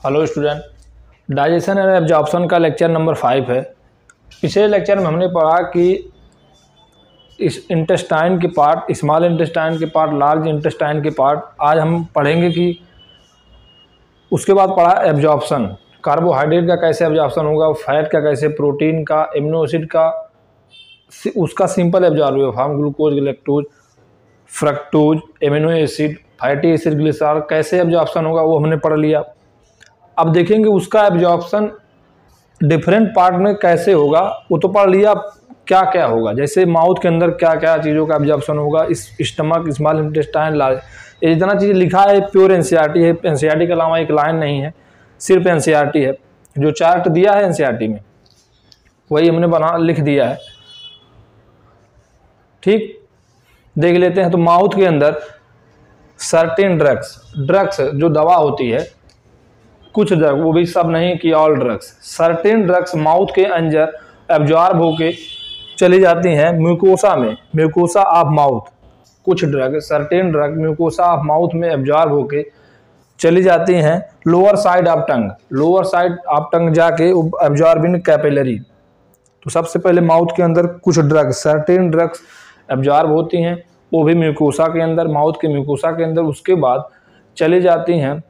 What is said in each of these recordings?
Hello student, digestion and absorption का lecture number 5 है। पिछले लेक्चर में हमने पढ़ा कि इस इंटेस्टाइन के पार्ट, स्मॉल इंटेस्टाइन के पार्ट, लार्ज इंटेस्टाइन के पार्ट। आज हम पढ़ेंगे कि उसके बाद पढ़ा एब्जॉर्प्शन, कार्बोहाइड्रेट का कैसे एब्जॉर्प्शन होगा, फैट का कैसे, प्रोटीन का, एमिनो एसिड का, उसका simple absorb form, glucose, galactose, fructose, amino acid, fatty acid, glycerol कैसे एब्जॉर्प्शन होगा वो हमने पढ़ लिया। अब देखेंगे उसका एब्जॉर्प्शन डिफरेंट पार्ट में कैसे होगा, वो तो पढ़ लिया। क्या क्या होगा, जैसे माउथ के अंदर क्या क्या चीज़ों का एब्जॉर्प्शन होगा, इस स्टमक, स्मॉल इंटेस्टाइन, लार्ज, ये जितना चीज़ लिखा है प्योर एनसीईआरटी है। एनसीईआरटी के अलावा एक लाइन नहीं है, सिर्फ एनसीईआरटी है। जो चार्ट दिया है एनसीईआरटी में वही हमने लिख दिया है। ठीक, देख लेते हैं। तो माउथ के अंदर सर्टेन ड्रग्स जो दवा होती है, कुछ ड्रग, वो भी सब नहीं कि all drugs, certain drugs mouth के अंदर एब्जॉर्ब होके चली जाती हैं म्यूकोसा में, म्यूकोसा ऑफ माउथ। कुछ drug, certain drug mucosa of mouth में एब्जॉर्ब होके चली जाती हैं lower side of tongue, lower side of tongue जाके एब्जॉर्ब इन कैपिलरी। तो सबसे पहले माउथ के अंदर कुछ ड्रग, सर्टेन ड्रग्स एब्जॉर्ब होती हैं, वो भी म्यूकोसा के अंदर, माउथ के म्यूकोसा के अंदर। उसके बाद चली जाती हैं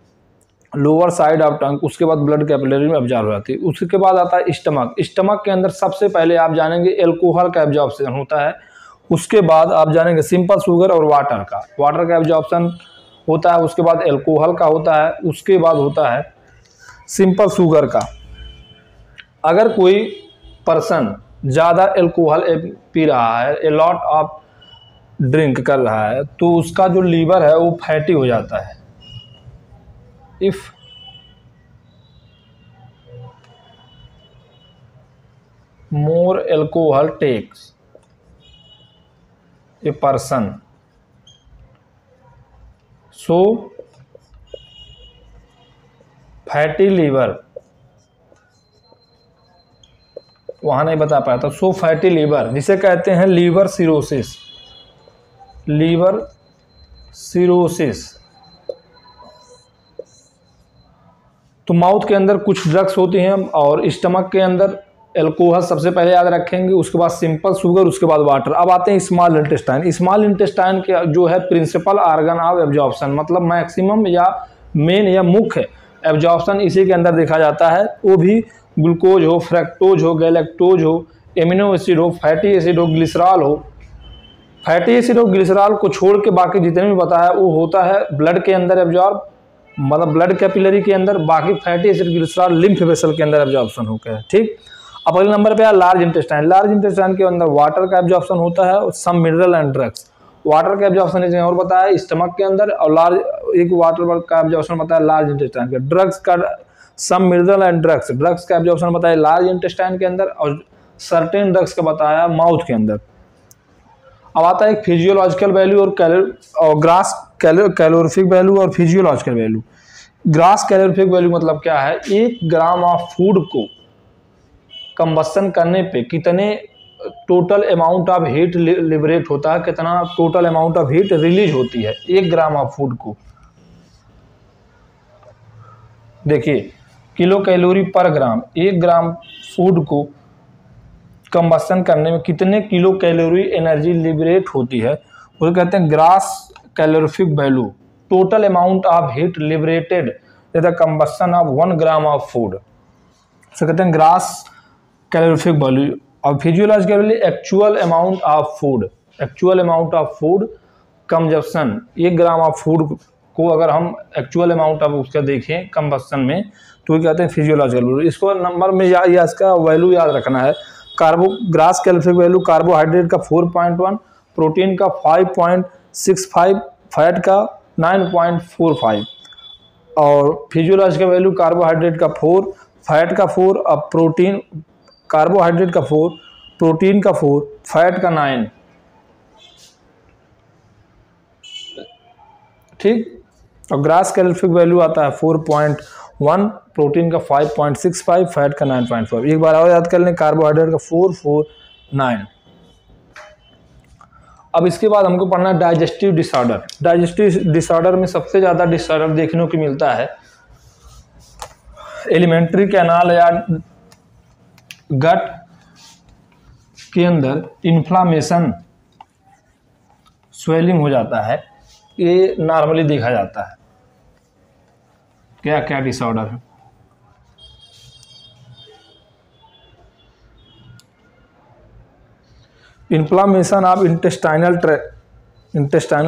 लोअर साइड ऑफ टंग, उसके बाद ब्लड कैपिलरी में एब्जॉर्ब हो जाती है। उसके बाद आता है स्टमक। स्टमक के अंदर सबसे पहले आप जानेंगे एल्कोहल का एब्जॉर्प्शन होता है। उसके बाद आप जानेंगे सिंपल शुगर और वाटर का एब्जॉर्प्शन होता है। उसके बाद एल्कोहल का होता है, उसके बाद होता है सिंपल शुगर का। अगर कोई पर्सन ज़्यादा एल्कोहल पी रहा है, ए लॉट ऑफ ड्रिंक कर रहा है, तो उसका जो लीवर है वो फैटी हो जाता है। If more alcohol takes a person, so fatty liver, वहां नहीं बता पाया था। सो फैटी लीवर जिसे कहते हैं लीवर सिरोसिस, लीवर सिरोसिस। तो माउथ के अंदर कुछ ड्रग्स होती हैं और स्टमक के अंदर एल्कोहल सबसे पहले याद रखेंगे, उसके बाद सिंपल शुगर, उसके बाद वाटर। अब आते हैं स्मॉल इंटेस्टाइन। स्मॉल इंटेस्टाइन के जो है प्रिंसिपल ऑर्गन ऑफ एब्जॉर्प्शन, मतलब मैक्सिमम या मेन या मुख्य एब्जॉर्प्शन इसी के अंदर देखा जाता है। वो भी ग्लूकोज हो, फ्रक्टोज हो, गैलेक्टोज हो, एमिनो एसिड हो, फैटी एसिड हो, ग्लिसरॉल हो। फैटी एसिड और ग्लिसरॉल को छोड़ के बाकी जितने भी बताया वो होता है ब्लड के अंदर एब्जॉर्ब, मतलब ब्लड कैपिलरी के अंदर। बाकी fatty acid, glycerol lymph vessel के अंदर एब्जॉर्प्शन होता है। ठीक, अब अगले नंबर पे है लार्ज इंटेस्टाइन। लार्ज इंटेस्टाइन के अंदर वाटर का एब्जॉर्प्शन होता है और सम मिनरल एंड ड्रग्स। वाटर का एब्जॉर्प्शन इसने और बताया स्टमक के अंदर, और लार्ज एक वाटर का एब्जॉर्प्शन बताया लार्ज इंटेस्टाइन के। ड्रग्स का सम मिनरल एंड ड्रग्स का एब्जॉर्प्शन बताया लार्ज इंटेस्टाइन के अंदर, और सर्टेन ड्रग्स का बताया माउथ के अंदर। अब आता है फिजियोलॉजिकल वैल्यू और ग्रास कैलोरीफिक वैल्यू और physiological value. Grass calorific value मतलब क्या है, 1 ग्राम ऑफ फूड को कंबस्शन करने पे कितने total amount of heat liberate होता है, कितना total amount of heat release होती है 1 ग्राम ऑफ फूड को। देखिए किलो कैलोरी पर ग्राम, 1 ग्राम फूड को कंबस्शन करने में कितने किलो कैलोरी एनर्जी लिबरेट होती है, वो कहते हैं grass calorific value. Total amount of heat liberated the combustion of 1 gram of food, उसे कहते हैं ग्रास कैलोरीफिक वैल्यू। और physiological value actual amount of food, actual amount of food consumption. 1 gram of food को अगर हम actual amount of उसका देखें combustion में, तो कहते हैं फिजियोलॉजिकल वैल्यू। इसको नंबर में या इसका वैल्यू याद रखना है। ग्रास कैलोरीफिक वैल्यू कार्बोहाइड्रेट का 4.1, प्रोटीन का 5.65, फैट का 9.45, और फिजियोलॉजिकल वैल्यू कार्बोहाइड्रेट का 4, फैट का 4, और प्रोटीन, कार्बोहाइड्रेट का 4, प्रोटीन का 4, फैट का 9। ठीक, और ग्रास कैलोरीफिक वैल्यू आता है 4.1, प्रोटीन का 5.65, फैट का 9.5। एक बार और याद कर लें, कार्बोहाइड्रेट का 4, 4, 9। अब इसके बाद हमको पढ़ना है डाइजेस्टिव डिसऑर्डर। डाइजेस्टिव डिसऑर्डर में सबसे ज़्यादा डिसऑर्डर देखने को मिलता है एलिमेंट्री कैनाल या गट के अंदर इन्फ्लामेशन, स्वेलिंग हो जाता है, ये नॉर्मली देखा जाता है। क्या क्या डिसऑर्डर है? इन्फ्लामेशन ऑफ इंटेस्टाइनल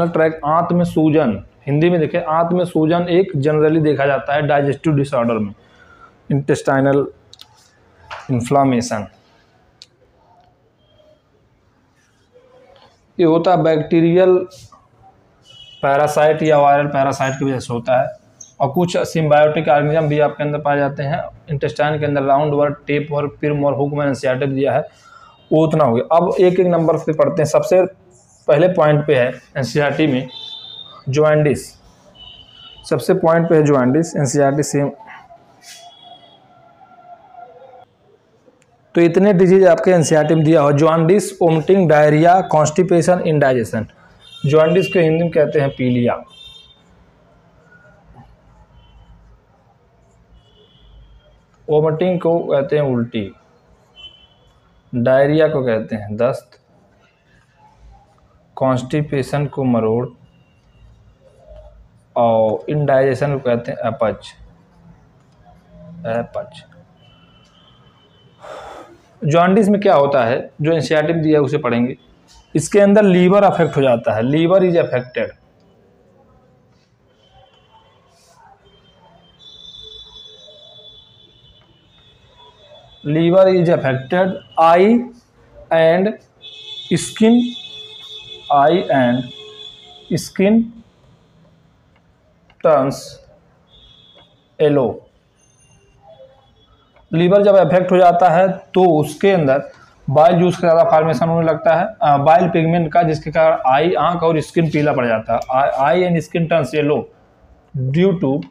ट्रैक, आंत में सूजन, हिंदी में देखें आंत में सूजन एक जनरली देखा जाता है डाइजेस्टिव डिसऑर्डर में, इंटेस्टाइनल इन्फ्लामेशन। ये होता है बैक्टीरियल पैरासाइट या वायरल पैरासाइट की वजह से होता है, और कुछ सिम्बायोटिक ऑर्गेनिज्म भी आपके अंदर पाए जाते हैं। इंटेस्टाइन के अंदर राउंड वर्ड, टेप और पिर्म और हुक में एनसीईआरटी दिया है, वो उतना हो गया। अब एक एक नंबर पे पढ़ते हैं। सबसे पहले पॉइंट पे है एनसीईआरटी में जॉन्डिस, सबसे पॉइंट पे है जॉन्डिस एनसीईआरटी से। तो इतने डिजीज आपके एनसीईआरटी में दिया हो, jaundice, vomiting, diarrhoea, constipation, indigestion. Jaundice को हिंदी में कहते हैं पीलिया, वोमिटिंग को कहते हैं उल्टी, डायरिया को कहते हैं दस्त, कॉन्स्टिपेशन को मरोड़, और इंडाइजेशन को कहते हैं अपच। जॉन्डिस में क्या होता है, जो एनसीईआरटी में दिया है उसे पढ़ेंगे। इसके अंदर लीवर अफेक्ट हो जाता है, liver is affected. Liver is affected, eye and skin turns yellow. Liver जब अफेक्ट हो जाता है तो उसके अंदर बाइल जूस का ज़्यादा फॉर्मेशन होने लगता है, बाइल पिगमेंट का, जिसके कारण आई, आंख और स्किन पीला पड़ जाता है। Eye and skin turns yellow due to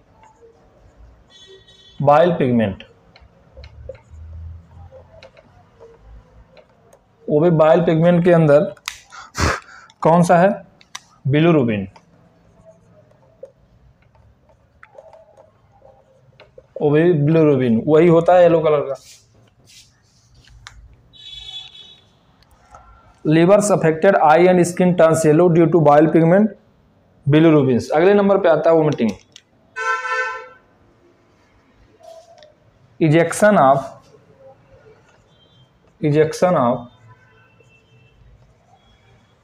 bile pigment. वो भी बाइल पिगमेंट के अंदर कौन सा है, बिलिरुबिन। वो भी बिलिरुबिन वही होता है येलो कलर का। Liver's affected, eye and skin turns yellow due to bile pigment, bilirubin. अगले नंबर पे आता है vomiting. Ejection of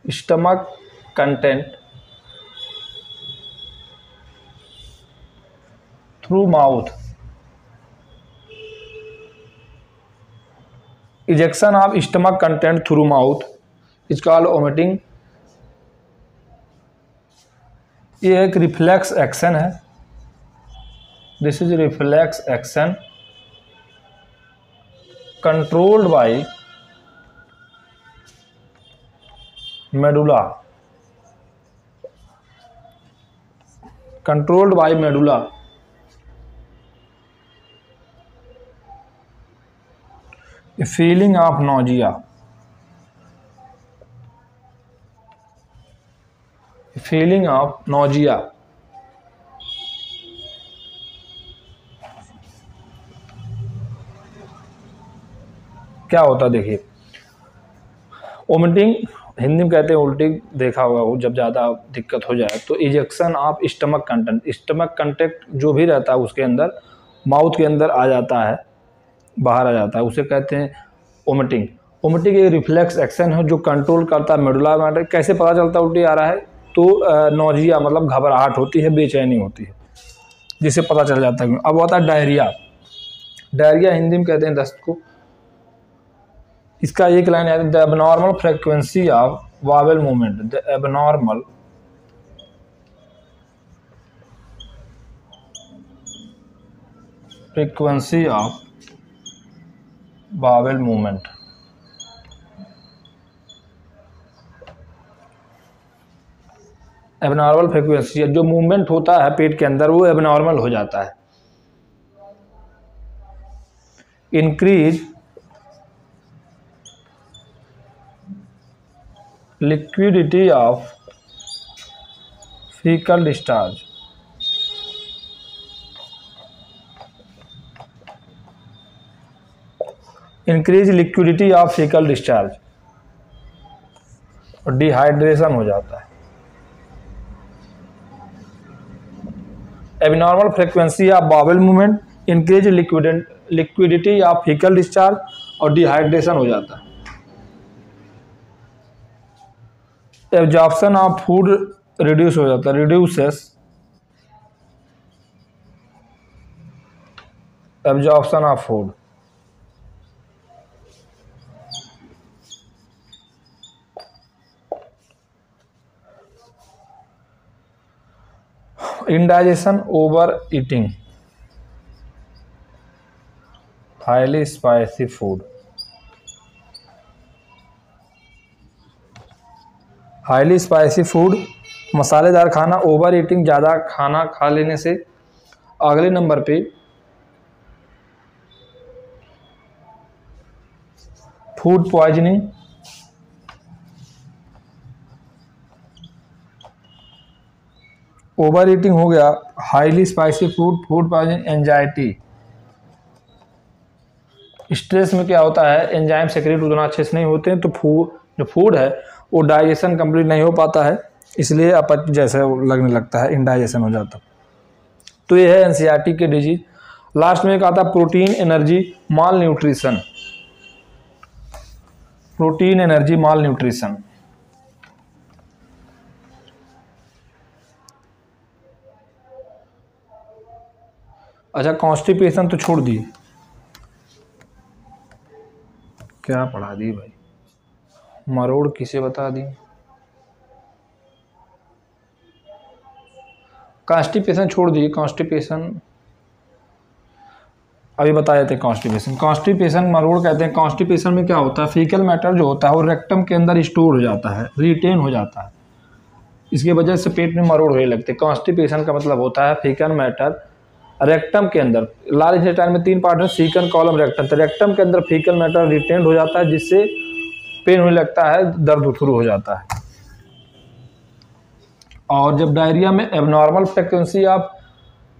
stomach content through mouth. Ejection of stomach content through mouth is called vomiting. ये एक reflex action है, this is reflex action controlled by medulla, controlled by medulla. Feeling of nausea, feeling of nausea. क्या होता है देखिए, vomiting Hindi में कहते हैं उल्टी, देखा होगा वो जब ज़्यादा दिक्कत हो जाए तो। Ejection of stomach content, stomach content जो भी रहता है उसके अंदर माउथ के अंदर आ जाता है, बाहर आ जाता है, उसे कहते हैं वोमिटिंग। वोमिटिंग एक रिफ्लेक्स एक्शन है जो कंट्रोल करता है मेडुला मैटर। कैसे पता चलता है उल्टी आ रहा है, तो नोजिया मतलब घबराहट होती है, बेचैनी होती है, जिससे पता चल जाता है। अब होता है डायरिया। डायरिया हिंदी में कहते हैं दस्त को। इसका एक लाइन है, the abnormal frequency of Wavell movement, the abnormal frequency of bowel movement. Abnormal frequency, जो मूवमेंट होता है पेट के अंदर वो एबनॉर्मल हो जाता है। Increase liquidity of faecal discharge, increase liquidity of faecal discharge, और डिहाइड्रेशन हो जाता है। Abnormal frequency of bowel movement, increase liquidity of faecal discharge, और डिहाइड्रेशन हो जाता है। एब्जॉर्प्शन ऑफ फूड रिड्यूस हो जाता है, reduces absorption of food. Indigestion, over eating, highly spicy food, highly spicy food, मसालेदार खाना, ओवर ईटिंग, ज़्यादा खाना खा लेने से। अगले नंबर पे फूड पॉइजनिंग, ओवर ईटिंग हो गया, highly spicy food, food poisoning, anxiety. Stress में क्या होता है, एंजाइम सेक्रेट उतना अच्छे से नहीं होते हैं, तो जो फूड है वो डाइजेशन कंप्लीट नहीं हो पाता है, इसलिए अपच जैसा लगने लगता है, इंडाइजेशन हो जाता है। तो ये है एनसीईआरटी के डिजीज। लास्ट में एक आता है प्रोटीन एनर्जी माल न्यूट्रिशन, प्रोटीन एनर्जी माल न्यूट्रिशन। अच्छा, कॉन्स्टिपेशन तो छोड़ दिए, क्या पढ़ा दी भाई, मरोड़ किसे बता दी। कॉन्स्टिपेशन छोड़ दिए, कॉन्स्टिपेशन अभी बताए थे। कॉन्स्टिपेशन मरोड़ कहते हैं। कॉन्स्टिपेशन में क्या होता है, फीकल मैटर जो होता है वो रेक्टम के अंदर स्टोर हो जाता है, रिटेन हो जाता है, इसकी वजह से पेट में मरोड़ होने लगते हैं। कॉन्स्टिपेशन का मतलब होता है फीकल मैटर रेक्टम के अंदर, लार्ज इंटेस्टाइन में 3 पार्ट है, सीकम, कॉलम, रेक्टम। तो रेक्टम के अंदर फीकल मैटर रिटेन हो जाता है, जिससे पेन होने लगता है, दर्द शुरू हो जाता है। और जब डायरिया में abnormal frequency of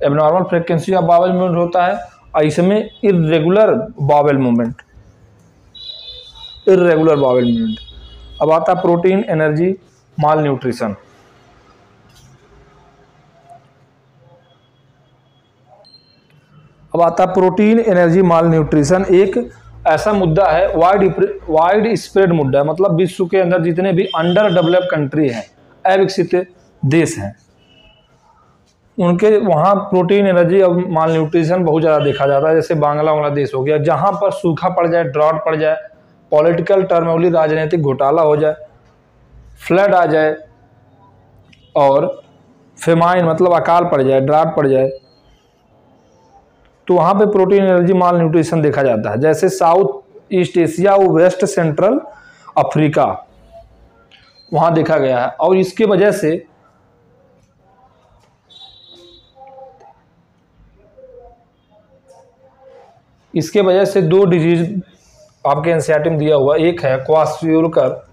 bowel movement होता है, और इसमें इर्रेगुलर बाउल मूवमेंट। अब आता है प्रोटीन एनर्जी माल न्यूट्रिशन। अब आता है प्रोटीन एनर्जी माल न्यूट्रिशन। एक ऐसा मुद्दा है, वाइड स्प्रेड मुद्दा है, मतलब विश्व के अंदर जितने भी अंडर डेवलप कंट्री हैं, अविकसित देश हैं, उनके वहाँ प्रोटीन एनर्जी और माल न्यूट्रिशन बहुत ज़्यादा देखा जाता है। जैसे बांग्लादेश हो गया, जहाँ पर सूखा पड़ जाए, ड्रॉट पड़ जाए, पॉलिटिकल टर्मोली, राजनीतिक घोटाला हो जाए, फ्लड आ जाए, और फेमाइन मतलब अकाल पड़ जाए, ड्राट पड़ जाए, तो वहाँ पे प्रोटीन एनर्जी माल न्यूट्रिशन देखा जाता है। जैसे साउथ ईस्ट एशिया और वेस्ट सेंट्रल अफ्रीका, वहाँ देखा गया है। और इसके वजह से 2 डिजीज आपके एनसीईआरटी में दिया हुआ, एक है क्वाशियोरकर,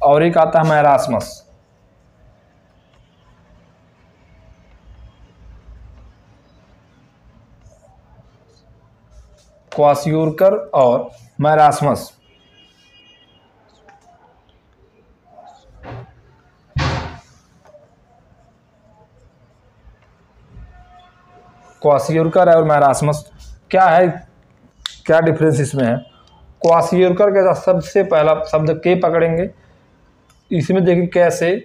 और एक आता है मैरास्मस। क्वाशियोरकर और मैरास्मस। क्वाशियोरकर और मैरास्मस क्या है, क्या डिफरेंस इसमें है। क्वाशियोरकर का सबसे पहला शब्द के पकड़ेंगे, इसमें देखिए कैसे,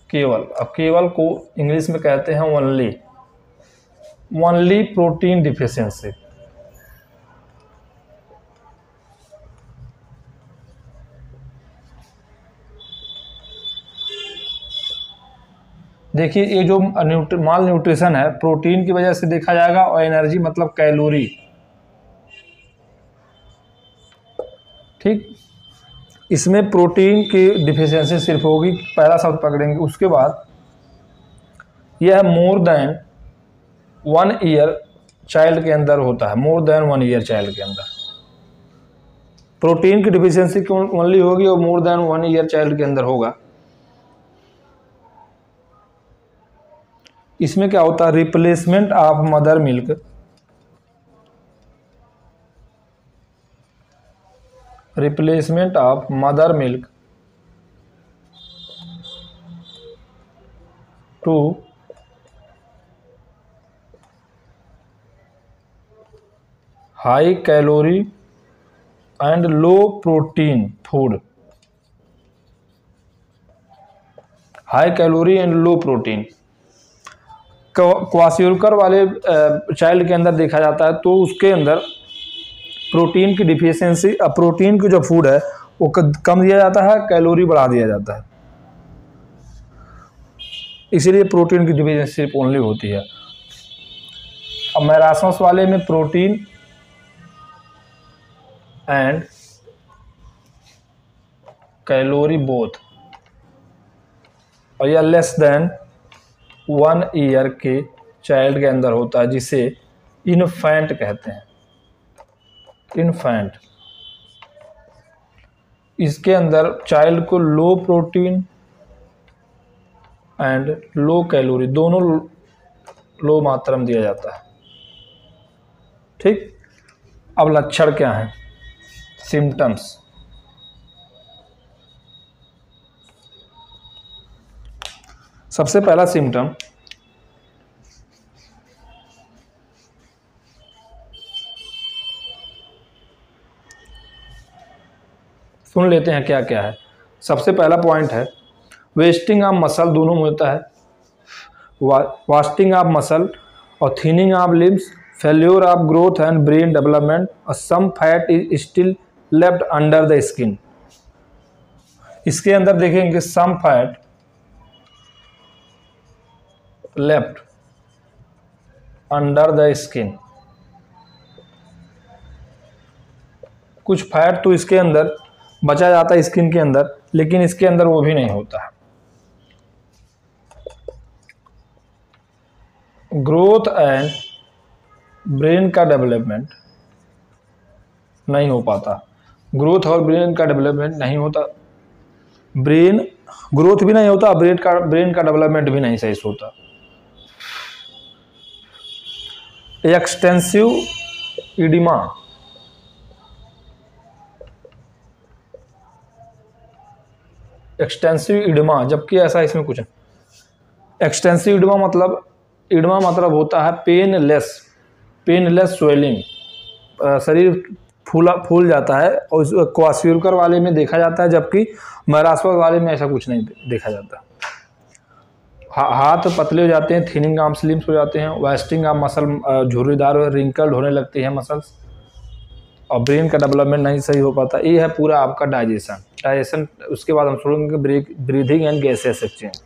केवल। अब केवल को इंग्लिश में कहते हैं ओनली प्रोटीन डिफिशियंसी। देखिए ये जो माल न्यूट्रिशन है, प्रोटीन की वजह से देखा जाएगा, और एनर्जी मतलब कैलोरी, ठीक। इसमें प्रोटीन की डिफिशियंसी सिर्फ होगी, पहला शब्द पकड़ेंगे। उसके बाद यह है मोर देन 1 ईयर चाइल्ड के अंदर होता है, मोर देन 1 ईयर चाइल्ड के अंदर। प्रोटीन की डिफिशियंसी ओनली होगी और मोर देन 1 ईयर चाइल्ड के अंदर होगा। इसमें क्या होता है, replacement of mother milk, replacement of mother milk to high calorie and low protein food, high calorie and low protein. Kwashiorkor वाले चाइल्ड के अंदर देखा जाता है तो उसके अंदर प्रोटीन की डिफिशियंसी, प्रोटीन की जो फूड है वो कम दिया जाता है, कैलोरी बढ़ा दिया जाता है, इसीलिए प्रोटीन की डिफिशियंसी ओनली होती है। अब मैरासमस वाले में प्रोटीन एंड कैलोरी बोथ, और यह लेस देन 1 ईयर के चाइल्ड के अंदर होता है, जिसे इन्फेंट कहते हैं, इन्फेंट। इसके अंदर चाइल्ड को लो प्रोटीन एंड लो कैलोरी दोनों लो मात्रा में दिया जाता है। ठीक, अब लक्षण क्या हैं, सिम्टम्स। सबसे पहला सिम्टम सुन लेते हैं क्या क्या है। सबसे पहला पॉइंट है वेस्टिंग ऑफ मसल, दोनों में होता है, वास्टिंग ऑफ मसल और thinning of limbs, failure of growth and brain development, और some fat is still left under the skin. इसके अंदर देखेंगे some fat left under the skin, कुछ फैट तो इसके अंदर बचा जाता है स्किन के अंदर, लेकिन इसके अंदर वो भी नहीं होता है। ग्रोथ एंड ब्रेन का डेवलपमेंट नहीं हो पाता, ग्रोथ और ब्रेन का डेवलपमेंट नहीं होता, ब्रेन ग्रोथ भी नहीं होता, ब्रेन का डेवलपमेंट भी नहीं सही से होता। एक्सटेंसिव इडिमा, एक्सटेंसिव इडिमा, जबकि ऐसा इसमें कुछ है। एक्सटेंसिव इडिमा मतलब होता है पेनलेस स्वेलिंग, शरीर फूल जाता है, और क्वाशियोरकर वाले में देखा जाता है, जबकि मैरासमस वाले में ऐसा कुछ नहीं देखा जाता। हाथ पतले हो जाते हैं, थिनिंग ऑफ स्लिम्स हो जाते हैं, वेस्टिंग ऑफ मसल झुर्रीदार रिंकल्ड होने लगती है मसल्स, और ब्रेन का डेवलपमेंट नहीं सही हो पाता। ये है पूरा आपका डाइजेशन। उसके बाद हम छोड़ेंगे ब्रीथिंग एंड गैसेस एक्सचेंज।